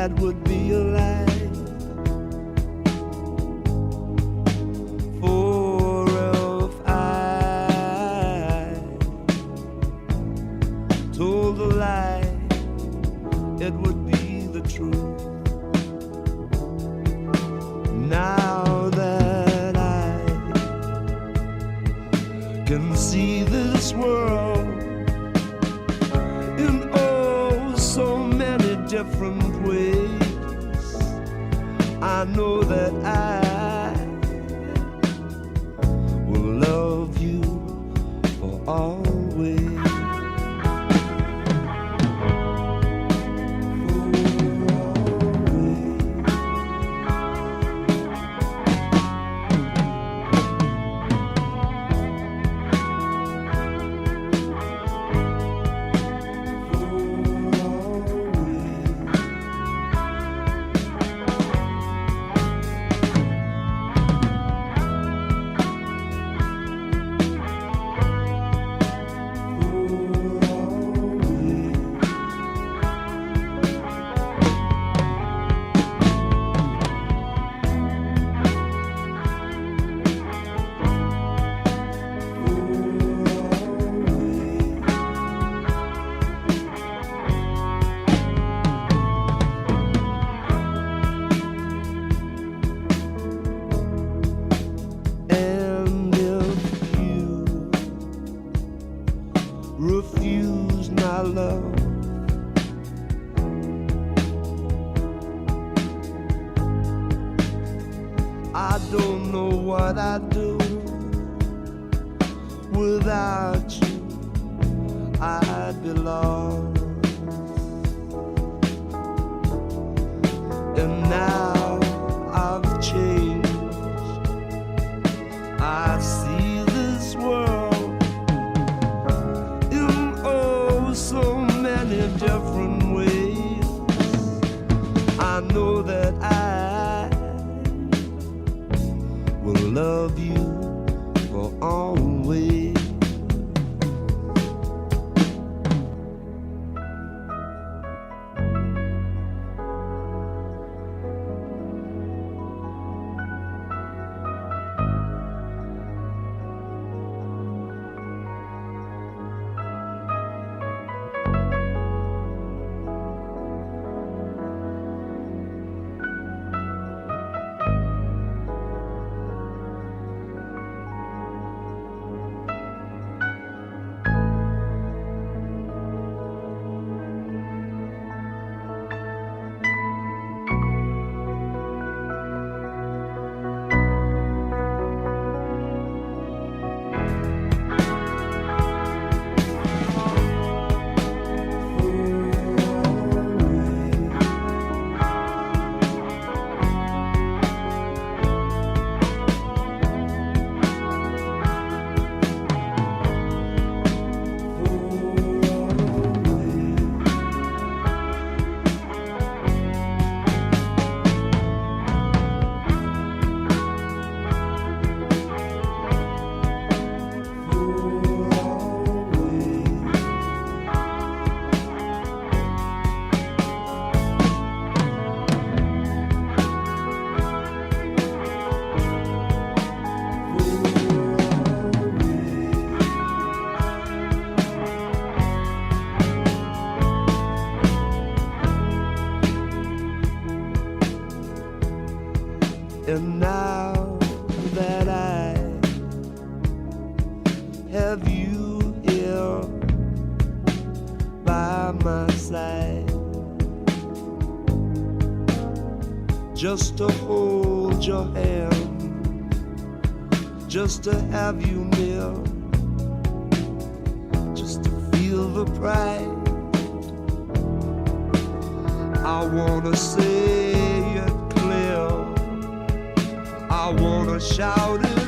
that would be a lie. For if I told a lie, it would be the truth. Now that I can see this world in oh so many different ways, I know that I will love you for always. Refuse my love, I don't know what I'd do without you. I'd be lost. And now I've changed. I see this world so many different ways. I know that I will love you for always. And now that I have you here by my side, just to hold your hand, just to have you near, just to feel the pride. I wanna say it clear, I wanna shout it